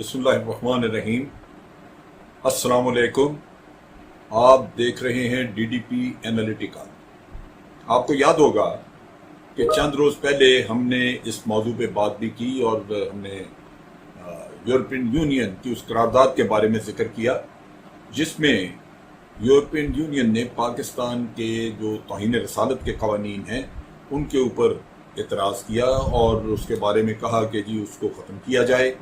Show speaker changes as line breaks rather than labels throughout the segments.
بسم اللہ الرحمن الرحیم۔ السلام علیکم۔ آپ دیکھ رہے ہیں ڈی ڈی پی اینالیٹیکا۔ آپ کو یاد ہوگا کہ چند روز پہلے ہم نے اس موضوع پہ بات بھی کی اور ہم نے یورپین یونین کی اس قرارداد کے بارے میں ذکر کیا جس میں یورپین یونین نے پاکستان کے جو توہین رسالت کے قوانین ہیں ان کے اوپر اعتراض کیا اور اس کے بارے میں کہا کہ جی اس کو ختم کیا جائے،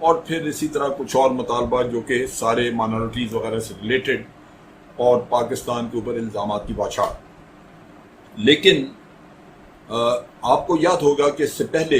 اور پھر اسی طرح کچھ اور مطالبات جو کہ سارے مائنورٹیز وغیرہ سے ریلیٹڈ اور پاکستان کے اوپر الزامات کی بوچھار۔ لیکن آپ کو یاد ہوگا کہ اس سے پہلے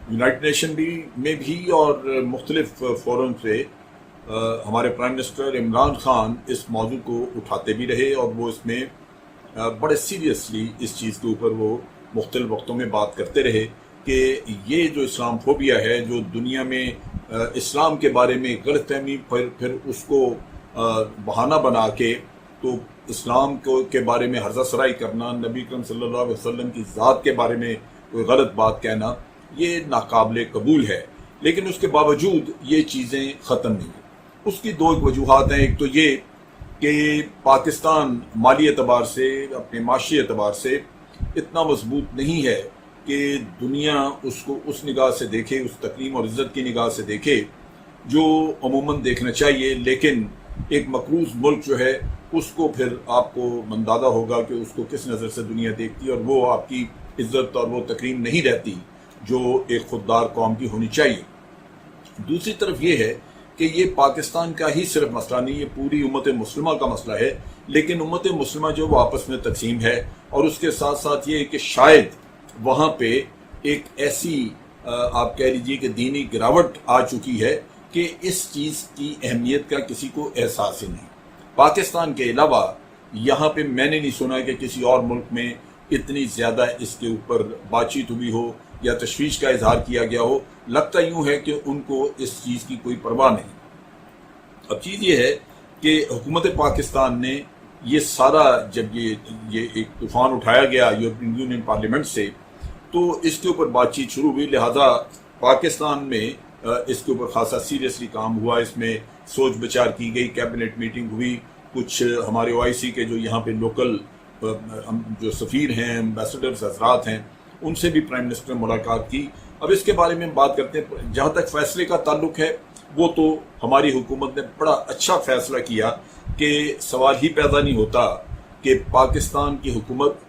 یونائٹڈ نیشن میں بھی اور مختلف فورم سے ہمارے پرائم منسٹر عمران خان اس موضوع کو اٹھاتے بھی رہے اور وہ اس میں بڑے سیریسلی اس چیز کے اوپر وہ مختلف وقتوں میں بات کرتے رہے کہ یہ جو اسلام فوبیا ہے، جو دنیا میں اسلام کے بارے میں غلط فہمی پھر اس کو بہانہ بنا کے تو اسلام کے بارے میں ہرزہ سرائی کرنا، نبی کریم صلی اللہ علیہ وسلم کی ذات کے بارے میں کوئی غلط بات کہنا، یہ ناقابل قبول ہے۔ لیکن اس کے باوجود یہ چیزیں ختم نہیں ہیں۔ اس کی دو وجوہات ہیں۔ ایک تو یہ کہ پاکستان مالی اعتبار سے، اپنے معاشی اعتبار سے اتنا مضبوط نہیں ہے کہ دنیا اس کو اس نگاہ سے دیکھے، اس تکریم اور عزت کی نگاہ سے دیکھے جو عموماً دیکھنا چاہیے۔ لیکن ایک مقروض ملک جو ہے اس کو پھر آپ کو اندازہ ہوگا کہ اس کو کس نظر سے دنیا دیکھتی ہے، اور وہ آپ کی عزت اور وہ تکریم نہیں رہتی جو ایک خوددار قوم کی ہونی چاہیے۔ دوسری طرف یہ ہے کہ یہ پاکستان کا ہی صرف مسئلہ نہیں، یہ پوری امت مسلمہ کا مسئلہ ہے۔ لیکن امت مسلمہ جو وہ آپس میں تقسیم ہے، اور اس کے ساتھ ساتھ یہ کہ شاید وہاں پہ ایک ایسی آپ کہہ لیجیے کہ دینی گراوٹ آ چکی ہے کہ اس چیز کی اہمیت کا کسی کو احساس ہی نہیں۔ پاکستان کے علاوہ یہاں پہ میں نے نہیں سنا کہ کسی اور ملک میں اتنی زیادہ اس کے اوپر بات چیت ہوئی ہو یا تشویش کا اظہار کیا گیا ہو۔ لگتا یوں ہے کہ ان کو اس چیز کی کوئی پرواہ نہیں۔ اب چیز یہ ہے کہ حکومت پاکستان نے یہ سارا جب یہ ایک طوفان اٹھایا گیا یورپین یونین پارلیمنٹ سے، تو اس کے اوپر بات چیت شروع ہوئی، لہذا پاکستان میں اس کے اوپر خاصا سیریسلی کام ہوا۔ اس میں سوچ بچار کی گئی، کیبنٹ میٹنگ ہوئی، کچھ ہمارے او آئی سی کے جو یہاں پہ لوکل جو سفیر ہیں، ایمبیسڈرز حضرات ہیں، ان سے بھی پرائم منسٹر نے ملاقات کی۔ اب اس کے بارے میں بات کرتے ہیں۔ جہاں تک فیصلے کا تعلق ہے وہ تو ہماری حکومت نے بڑا اچھا فیصلہ کیا کہ سوال ہی پیدا نہیں ہوتا کہ پاکستان کی حکومت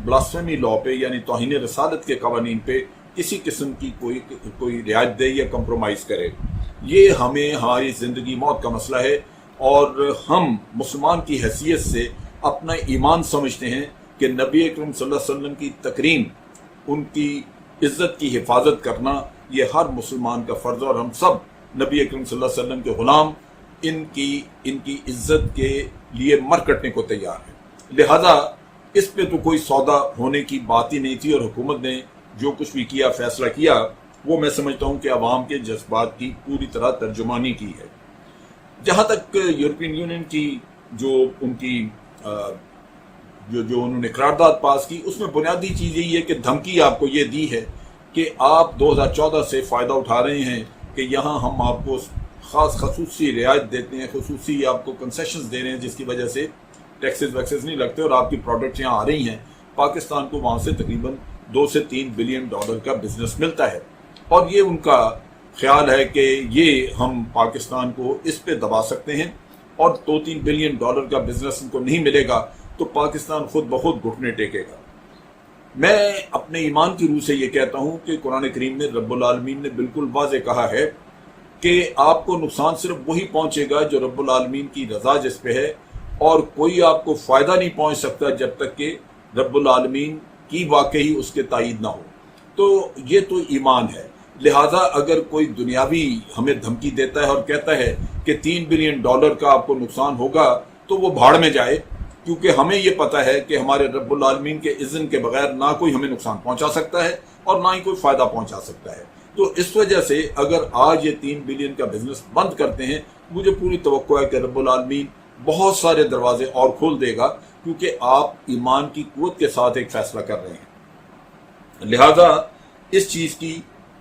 بلاسفیمی لاء پہ یعنی توہین رسالت کے قوانین پہ کسی قسم کی کوئی رعایت دے یا کمپرومائز کرے۔ یہ ہماری زندگی موت کا مسئلہ ہے، اور ہم مسلمان کی حیثیت سے اپنا ایمان سمجھتے ہیں کہ نبی اکرم صلی اللہ علیہ وسلم کی تکریم، ان کی عزت کی حفاظت کرنا یہ ہر مسلمان کا فرض ہے، اور ہم سب نبی اکرم صلی اللہ علیہ وسلم کے غلام ان کی عزت کے لیے مر کٹنے کو تیار ہیں۔ لہذا اس پہ تو کوئی سودا ہونے کی بات ہی نہیں تھی، اور حکومت نے جو کچھ بھی کیا، فیصلہ کیا، وہ میں سمجھتا ہوں کہ عوام کے جذبات کی پوری طرح ترجمانی کی ہے۔ جہاں تک یورپین یونین کی جو ان کی جو انہوں نے قرارداد پاس کی، اس میں بنیادی چیز یہی ہے کہ دھمکی آپ کو یہ دی ہے کہ آپ 2014 سے فائدہ اٹھا رہے ہیں کہ یہاں ہم آپ کو خصوصی رعایت دیتے ہیں، خصوصی آپ کو کنسیشنز دے رہے ہیں، جس کی وجہ سے ٹیکسز ویکسز نہیں لگتے اور آپ کی پروڈکٹس یہاں آ رہی ہیں۔ پاکستان کو وہاں سے تقریباً 2 سے 3 بلین ڈالر کا بزنس ملتا ہے، اور یہ ان کا خیال ہے کہ یہ ہم پاکستان کو اس پہ دبا سکتے ہیں، اور 2-3 بلین ڈالر کا بزنس ان کو نہیں ملے گا تو پاکستان خود بخود گھٹنے ٹیکے گا۔ میں اپنے ایمان کی روح سے یہ کہتا ہوں کہ قرآن کریم میں رب العالمین نے بالکل واضح کہا ہے کہ آپ کو نقصان صرف وہی پہنچے گا جو رب العالمین کی رضا جس پہ ہے، اور کوئی آپ کو فائدہ نہیں پہنچ سکتا جب تک کہ رب العالمین کی واقعی اس کے تائید نہ ہو۔ تو یہ تو ایمان ہے۔ لہٰذا اگر کوئی دنیاوی ہمیں دھمکی دیتا ہے اور کہتا ہے کہ 3 بلین ڈالر کا آپ کو نقصان ہوگا، تو وہ بھاڑ میں جائے، کیونکہ ہمیں یہ پتہ ہے کہ ہمارے رب العالمین کے اذن کے بغیر نہ کوئی ہمیں نقصان پہنچا سکتا ہے اور نہ ہی کوئی فائدہ پہنچا سکتا ہے۔ تو اس وجہ سے اگر آج یہ 3 بلین کا بزنس بند کرتے ہیں، مجھے پوری توقع ہے کہ رب العالمین بہت سارے دروازے اور کھول دے گا، کیونکہ آپ ایمان کی قوت کے ساتھ ایک فیصلہ کر رہے ہیں۔ لہذا اس چیز کی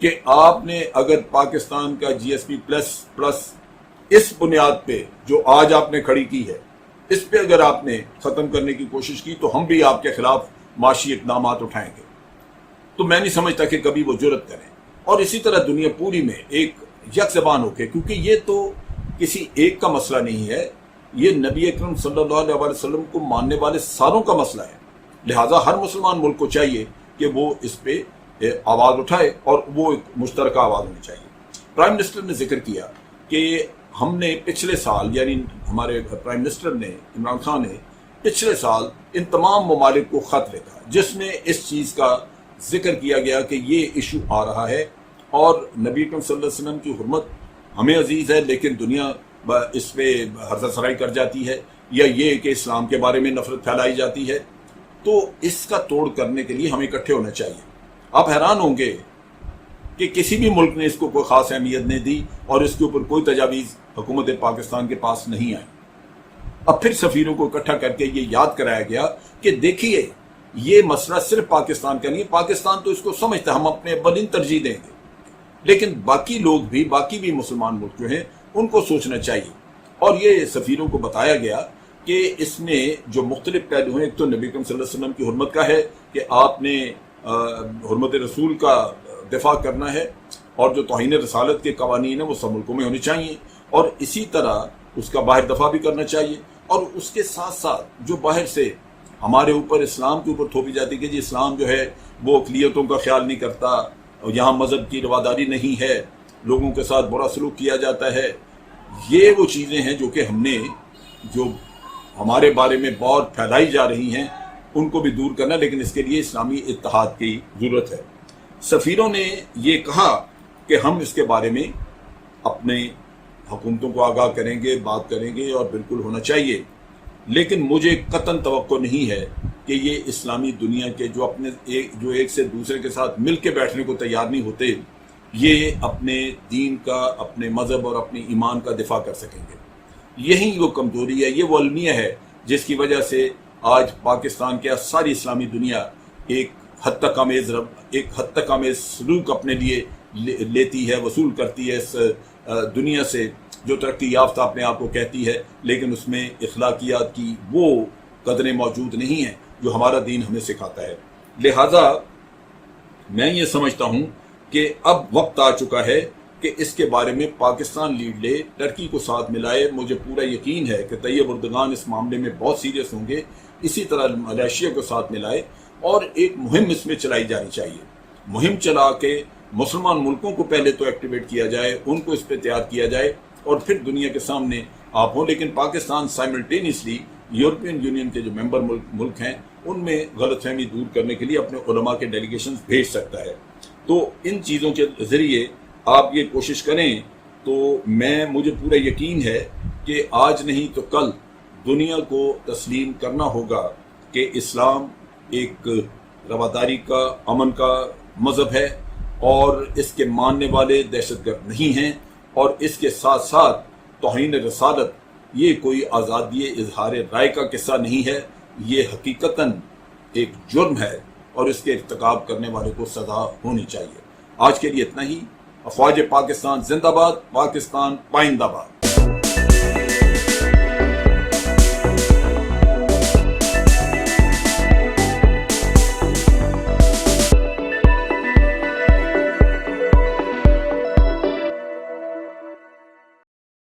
کہ آپ نے اگر پاکستان کا جی ایس پی پلس اس بنیاد پہ جو آج آپ نے کھڑی کی ہے، اس پہ اگر آپ نے ختم کرنے کی کوشش کی تو ہم بھی آپ کے خلاف معاشی اقدامات اٹھائیں گے۔ تو میں نہیں سمجھتا کہ کبھی وہ جرأت کریں، اور اسی طرح دنیا پوری میں ایک یک زبان ہو کے، کیونکہ یہ تو کسی ایک کا مسئلہ نہیں ہے، یہ نبی اکرم صلی اللہ علیہ وسلم کو ماننے والے ساروں کا مسئلہ ہے، لہٰذا ہر مسلمان ملک کو چاہیے کہ وہ اس پہ آواز اٹھائے، اور وہ ایک مشترکہ آواز ہونی چاہیے۔ پرائم منسٹر نے ذکر کیا کہ ہم نے پچھلے سال، یعنی ہمارے پرائم منسٹر نے، عمران خان نے پچھلے سال ان تمام ممالک کو خط لکھا جس میں اس چیز کا ذکر کیا گیا کہ یہ ایشو آ رہا ہے، اور نبی اکرم صلی اللہ علیہ وسلم کی حرمت ہمیں عزیز ہے لیکن دنیا اس پہ حرزہ سرائی کر جاتی ہے، یا یہ کہ اسلام کے بارے میں نفرت پھیلائی جاتی ہے، تو اس کا توڑ کرنے کے لیے ہمیں اکٹھے ہونا چاہیے۔ آپ حیران ہوں گے کہ کسی بھی ملک نے اس کو کوئی خاص اہمیت نہیں دی، اور اس کے اوپر کوئی تجاویز حکومت پاکستان کے پاس نہیں آئی۔ اب پھر سفیروں کو اکٹھا کر کے یہ یاد کرایا گیا کہ دیکھیے یہ مسئلہ صرف پاکستان کا نہیں ہے، پاکستان تو اس کو سمجھتا ہے، ہم اپنے اولین ترجیح دیں گے، لیکن باقی لوگ بھی، باقی بھی مسلمان ملک جو ہیں ان کو سوچنا چاہیے۔ اور یہ سفیروں کو بتایا گیا کہ اس میں جو مختلف پہلو ہیں، ایک تو نبی اکرم صلی اللہ علیہ وسلم کی حرمت کا ہے کہ آپ نے حرمت رسول کا دفاع کرنا ہے، اور جو توہین رسالت کے قوانین ہیں وہ سب ملکوں میں ہونے چاہیے، اور اسی طرح اس کا باہر دفاع بھی کرنا چاہیے، اور اس کے ساتھ ساتھ جو باہر سے ہمارے اوپر اسلام کے اوپر تھوپی جاتی کہ جی اسلام جو ہے وہ اقلیتوں کا خیال نہیں کرتا، یہاں مذہب کی رواداری نہیں ہے، لوگوں کے ساتھ برا سلوک کیا جاتا ہے، یہ وہ چیزیں ہیں جو کہ ہم نے، جو ہمارے بارے میں بہت پھیلائی جا رہی ہیں، ان کو بھی دور کرنا، لیکن اس کے لیے اسلامی اتحاد کی ضرورت ہے۔ سفیروں نے یہ کہا کہ ہم اس کے بارے میں اپنے حکومتوں کو آگاہ کریں گے، بات کریں گے، اور بالکل ہونا چاہیے، لیکن مجھے قطعاً توقع نہیں ہے کہ یہ اسلامی دنیا کے جو ایک سے دوسرے کے ساتھ مل کے بیٹھنے کو تیار نہیں ہوتے، یہ اپنے دین کا، اپنے مذہب اور اپنے ایمان کا دفاع کر سکیں گے۔ یہی وہ کمزوری ہے، یہ وہ المیہ ہے جس کی وجہ سے آج پاکستان کے ساری اسلامی دنیا ایک حد تک آمیز سلوک اپنے لیے لیتی ہے، وصول کرتی ہے اس دنیا سے جو ترقی یافتہ اپنے آپ کو کہتی ہے، لیکن اس میں اخلاقیات کی وہ قدریں موجود نہیں ہیں جو ہمارا دین ہمیں سکھاتا ہے۔ لہٰذا میں یہ سمجھتا ہوں کہ اب وقت آ چکا ہے کہ اس کے بارے میں پاکستان لیڈ لے، ٹرکی کو ساتھ ملائے۔ مجھے پورا یقین ہے کہ طیب اردگان اس معاملے میں بہت سیریس ہوں گے، اسی طرح ملائیشیا کو ساتھ ملائے، اور ایک مہم اس میں چلائی جانی چاہیے۔ مہم چلا کے مسلمان ملکوں کو پہلے تو ایکٹیویٹ کیا جائے، ان کو اس پہ تیار کیا جائے، اور پھر دنیا کے سامنے آپ ہوں۔ لیکن پاکستان سائملٹینیسلی یورپین یونین کے جو ممبر ملک ہیں ان میں غلط فہمی دور کرنے کے لیے اپنے علماء کے ڈیلیگیشنز بھیج سکتا ہے۔ تو ان چیزوں کے ذریعے آپ یہ کوشش کریں تو مجھے پورا یقین ہے کہ آج نہیں تو کل دنیا کو تسلیم کرنا ہوگا کہ اسلام ایک رواداری کا، امن کا مذہب ہے، اور اس کے ماننے والے دہشت گرد نہیں ہیں، اور اس کے ساتھ ساتھ توہین رسالت یہ کوئی آزادی اظہار رائے کا قصہ نہیں ہے، یہ حقیقتاً ایک جرم ہے، اور اس کے ارتکاب کرنے والے کو سزا ہونی چاہیے۔ آج کے لیے اتنا ہی۔ افواج پاکستان زندہ باد، پاکستان پائندہ باد۔